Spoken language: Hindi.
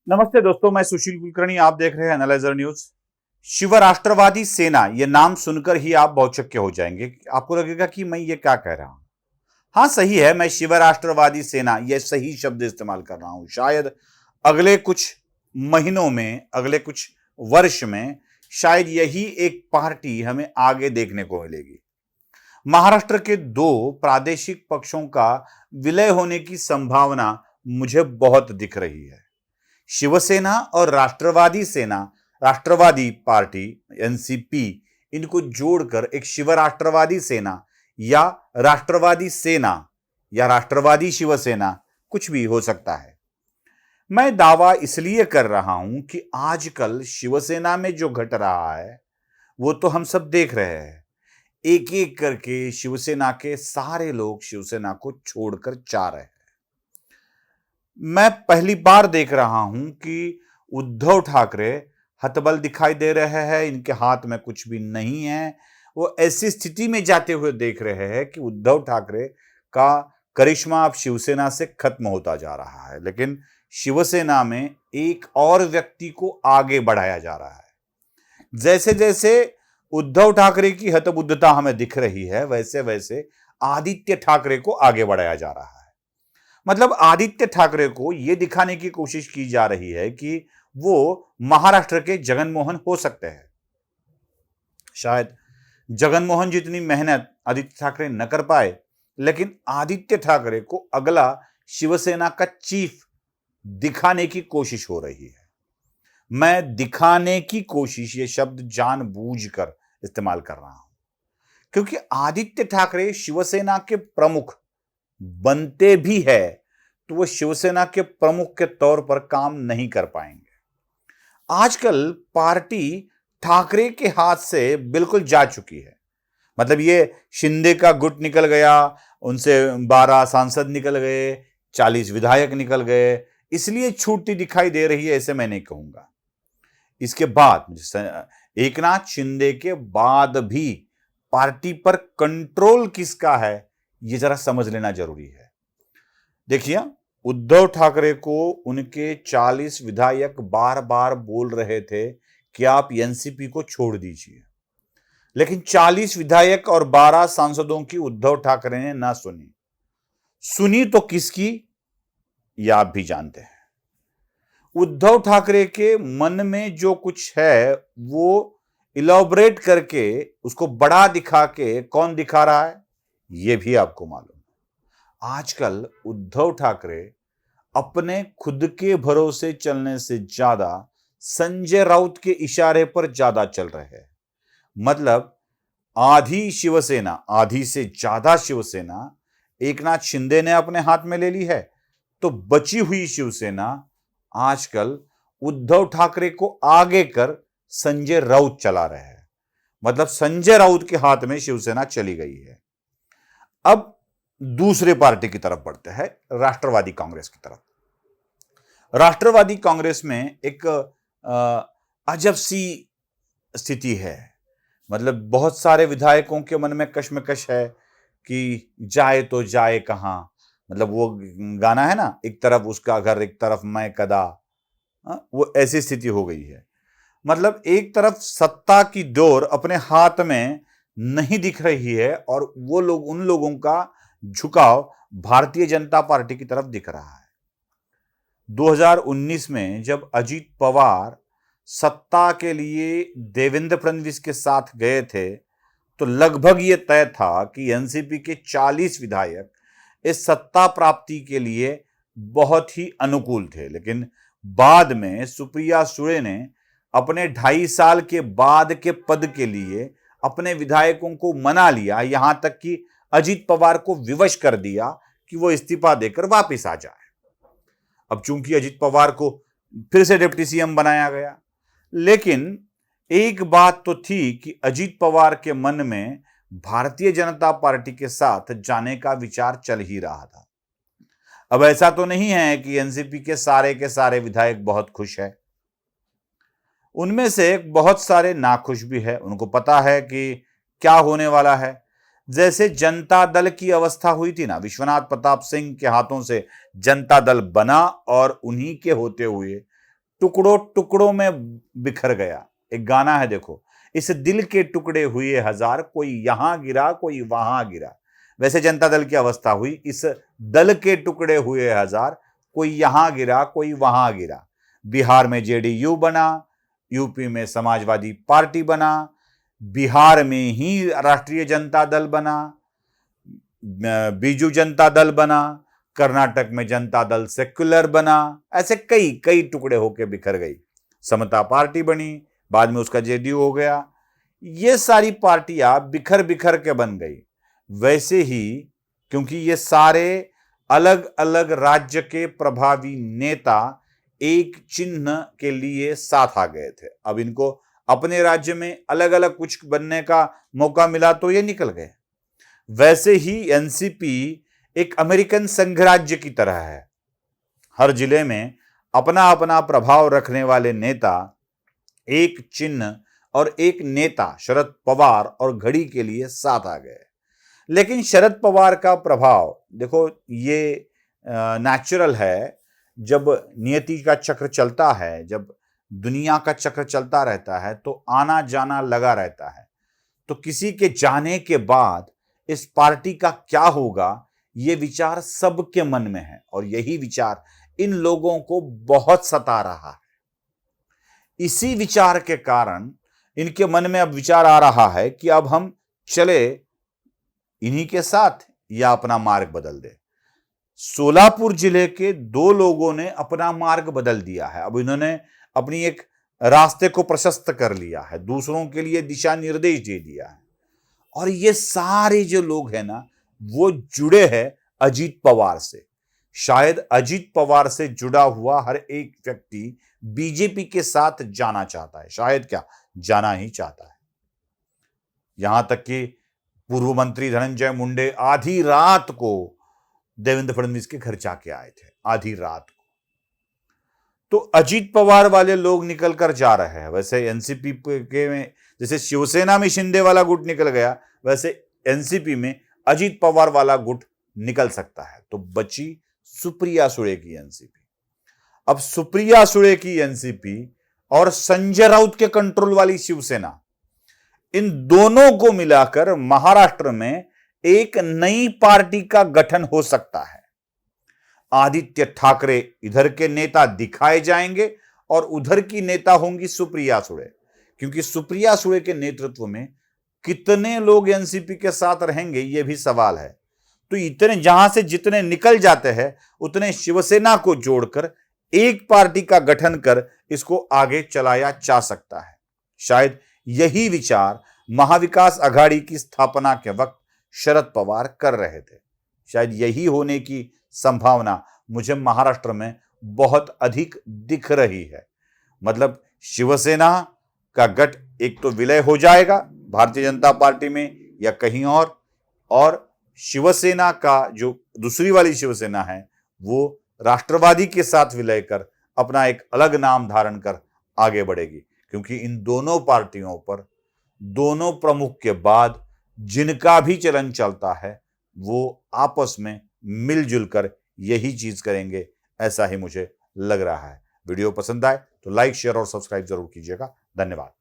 नमस्ते दोस्तों, मैं सुशील कुलकर्णी। आप देख रहे हैं एनालाइजर न्यूज। शिव राष्ट्रवादी सेना, यह नाम सुनकर ही आप बहुचक्के हो जाएंगे। आपको लगेगा कि मैं ये क्या कह रहा हूं। हाँ, सही है, मैं शिव राष्ट्रवादी सेना यह सही शब्द इस्तेमाल कर रहा हूं। शायद अगले कुछ महीनों में, अगले कुछ वर्ष में शायद यही एक पार्टी हमें आगे देखने को मिलेगी। महाराष्ट्र के दो प्रादेशिक पक्षों का विलय होने की संभावना मुझे बहुत दिख रही है। शिवसेना और राष्ट्रवादी सेना, राष्ट्रवादी पार्टी एनसीपी, इनको जोड़कर एक शिव राष्ट्रवादी सेना या राष्ट्रवादी सेना या राष्ट्रवादी शिवसेना कुछ भी हो सकता है। मैं दावा इसलिए कर रहा हूं कि आजकल शिवसेना में जो घट रहा है वो तो हम सब देख रहे हैं। एक एक करके शिवसेना के सारे लोग शिवसेना को छोड़कर जा रहे हैं। मैं पहली बार देख रहा हूं कि उद्धव ठाकरे हतबल दिखाई दे रहे हैं, इनके हाथ में कुछ भी नहीं है। वो ऐसी स्थिति में जाते हुए देख रहे हैं कि उद्धव ठाकरे का करिश्मा अब शिवसेना से खत्म होता जा रहा है, लेकिन शिवसेना में एक और व्यक्ति को आगे बढ़ाया जा रहा है। जैसे जैसे उद्धव ठाकरे की हतबुद्धता हमें दिख रही है, वैसे वैसे आदित्य ठाकरे को आगे बढ़ाया जा रहा है। मतलब आदित्य ठाकरे को यह दिखाने की कोशिश की जा रही है कि वो महाराष्ट्र के जगनमोहन हो सकते हैं। शायद जगनमोहन जितनी मेहनत आदित्य ठाकरे न कर पाए, लेकिन आदित्य ठाकरे को अगला शिवसेना का चीफ दिखाने की कोशिश हो रही है। मैं दिखाने की कोशिश, ये शब्द जानबूझकर इस्तेमाल कर रहा हूं, क्योंकि आदित्य ठाकरे शिवसेना के प्रमुख बनते भी है तो वो शिवसेना के प्रमुख के तौर पर काम नहीं कर पाएंगे। आजकल पार्टी ठाकरे के हाथ से बिल्कुल जा चुकी है। मतलब ये शिंदे का गुट निकल गया, उनसे 12 सांसद निकल गए, 40 विधायक निकल गए, इसलिए छूटती दिखाई दे रही है, ऐसे मैं नहीं कहूंगा। इसके बाद एकनाथ शिंदे के बाद भी पार्टी पर कंट्रोल किसका है, ये जरा समझ लेना जरूरी है। देखिए, उद्धव ठाकरे को उनके 40 विधायक बार बार बोल रहे थे कि आप एनसीपी को छोड़ दीजिए, लेकिन 40 विधायक और 12 सांसदों की उद्धव ठाकरे ने ना सुनी तो किसकी, यह आप भी जानते हैं। उद्धव ठाकरे के मन में जो कुछ है वो इलॉबरेट करके, उसको बड़ा दिखा के कौन दिखा रहा है, यह भी आपको मालूम है। आजकल उद्धव ठाकरे अपने खुद के भरोसे चलने से ज्यादा संजय राउत के इशारे पर ज्यादा चल रहे हैं। मतलब आधी शिवसेना, आधी से ज्यादा शिवसेना एकनाथ शिंदे ने अपने हाथ में ले ली है, तो बची हुई शिवसेना आजकल उद्धव ठाकरे को आगे कर संजय राउत चला रहे हैं। मतलब संजय राउत के हाथ में शिवसेना चली गई है। अब दूसरे पार्टी की तरफ बढ़ते हैं, राष्ट्रवादी कांग्रेस की तरफ। राष्ट्रवादी कांग्रेस में एक अजब सी स्थिति है। मतलब बहुत सारे विधायकों के मन में कश्मकश है कि जाए तो जाए कहां। मतलब वो गाना है ना, एक तरफ उसका घर एक तरफ मैं कदा, वो ऐसी स्थिति हो गई है। मतलब एक तरफ सत्ता की डोर अपने हाथ में नहीं दिख रही है और वो लोग, उन लोगों का झुकाव भारतीय जनता पार्टी की तरफ दिख रहा है। 2019 में जब अजीत पवार सत्ता के लिए देवेंद्र फडणवीस के साथ गए थे, तो लगभग यह तय था कि एनसीपी के 40 विधायक इस सत्ता प्राप्ति के लिए बहुत ही अनुकूल थे। लेकिन बाद में सुप्रिया सुळे ने अपने 2.5 साल के बाद के पद के लिए अपने विधायकों को मना लिया, यहां तक कि अजीत पवार को विवश कर दिया कि वो इस्तीफा देकर वापस आ जाए। अब चूंकि अजीत पवार को फिर से डिप्टी सीएम बनाया गया, लेकिन एक बात तो थी कि अजीत पवार के मन में भारतीय जनता पार्टी के साथ जाने का विचार चल ही रहा था। अब ऐसा तो नहीं है कि एनसीपी के सारे विधायक बहुत खुश है। उनमें से बहुत सारे नाखुश भी है। उनको पता है कि क्या होने वाला है। जैसे जनता दल की अवस्था हुई थी ना, विश्वनाथ प्रताप सिंह के हाथों से जनता दल बना और उन्हीं के होते हुए टुकड़ों टुकड़ों में बिखर गया। एक गाना है, देखो, इस दिल के टुकड़े हुए हजार, कोई यहां गिरा कोई वहां गिरा। वैसे जनता दल की अवस्था हुई, इस दल के टुकड़े हुए हजार, कोई यहां गिरा कोई वहां गिरा। बिहार में जेडीयू बना, यूपी में समाजवादी पार्टी बना, बिहार में ही राष्ट्रीय जनता दल बना, बीजू जनता दल बना, कर्नाटक में जनता दल सेक्युलर बना। ऐसे कई कई टुकड़े होकर बिखर गई। समता पार्टी बनी, बाद में उसका जेडीयू हो गया। ये सारी पार्टियां बिखर बिखर के बन गई। वैसे ही, क्योंकि ये सारे अलग अलग राज्य के प्रभावी नेता एक चिन्ह के लिए साथ आ गए थे। अब इनको अपने राज्य में अलग अलग कुछ बनने का मौका मिला तो ये निकल गए। वैसे ही एनसीपी एक अमेरिकन संघराज्य की तरह है। हर जिले में अपना अपना प्रभाव रखने वाले नेता एक चिन्ह और एक नेता शरद पवार और घड़ी के लिए साथ आ गए। लेकिन शरद पवार का प्रभाव देखो, ये नेचुरल है। जब नियति का चक्र चलता है, जब दुनिया का चक्र चलता रहता है, तो आना जाना लगा रहता है। तो किसी के जाने के बाद इस पार्टी का क्या होगा, ये विचार सबके मन में है। और यही विचार इन लोगों को बहुत सता रहा है। इसी विचार के कारण इनके मन में अब विचार आ रहा है कि अब हम चले इन्हीं के साथ या अपना मार्ग बदल दे। सोलापुर जिले के 2 लोगों ने अपना मार्ग बदल दिया है। अब इन्होंने अपनी एक रास्ते को प्रशस्त कर लिया है, दूसरों के लिए दिशा निर्देश दे दिया है। और ये सारे जो लोग हैं ना, वो जुड़े हैं अजीत पवार से। शायद अजीत पवार से जुड़ा हुआ हर एक व्यक्ति बीजेपी के साथ जाना चाहता है। शायद क्या, जाना ही चाहता है। यहां तक कि पूर्व मंत्री धनंजय मुंडे आधी रात को देवेंद्र फडणवीस के घर जाके आए थे, आधी रात को। तो अजीत पवार वाले लोग निकल कर जा रहे हैं। वैसे एनसीपी के में जैसे शिवसेना में शिंदे वाला गुट निकल गया, वैसे एनसीपी में अजीत पवार वाला गुट निकल सकता है। तो बची सुप्रिया सुळे की एनसीपी। अब सुप्रिया सुळे की एनसीपी और संजय राउत के कंट्रोल वाली शिवसेना, इन दोनों को मिलाकर महाराष्ट्र में एक नई पार्टी का गठन हो सकता है। आदित्य ठाकरे इधर के नेता दिखाए जाएंगे और उधर की नेता होंगी सुप्रिया सुळे। क्योंकि सुप्रिया सुळे के नेतृत्व में कितने लोग एनसीपी के साथ रहेंगे, यह भी सवाल है। तो इतने जहां से जितने निकल जाते हैं, उतने शिवसेना को जोड़कर एक पार्टी का गठन कर इसको आगे चलाया जा सकता है। शायद यही विचार महाविकास अघाड़ी की स्थापना के वक्त शरद पवार कर रहे थे। शायद यही होने की संभावना मुझे महाराष्ट्र में बहुत अधिक दिख रही है। मतलब शिवसेना का गठ एक तो विलय हो जाएगा भारतीय जनता पार्टी में या कहीं और शिवसेना का जो दूसरी वाली शिवसेना है, वो राष्ट्रवादी के साथ विलय कर अपना एक अलग नाम धारण कर आगे बढ़ेगी। क्योंकि इन दोनों पार्टियों पर, दोनों प्रमुख के बाद जिनका भी चलन चलता है, वो आपस में मिलजुल कर यही चीज करेंगे, ऐसा ही मुझे लग रहा है। वीडियो पसंद आए तो लाइक, शेयर और सब्सक्राइब जरूर कीजिएगा। धन्यवाद।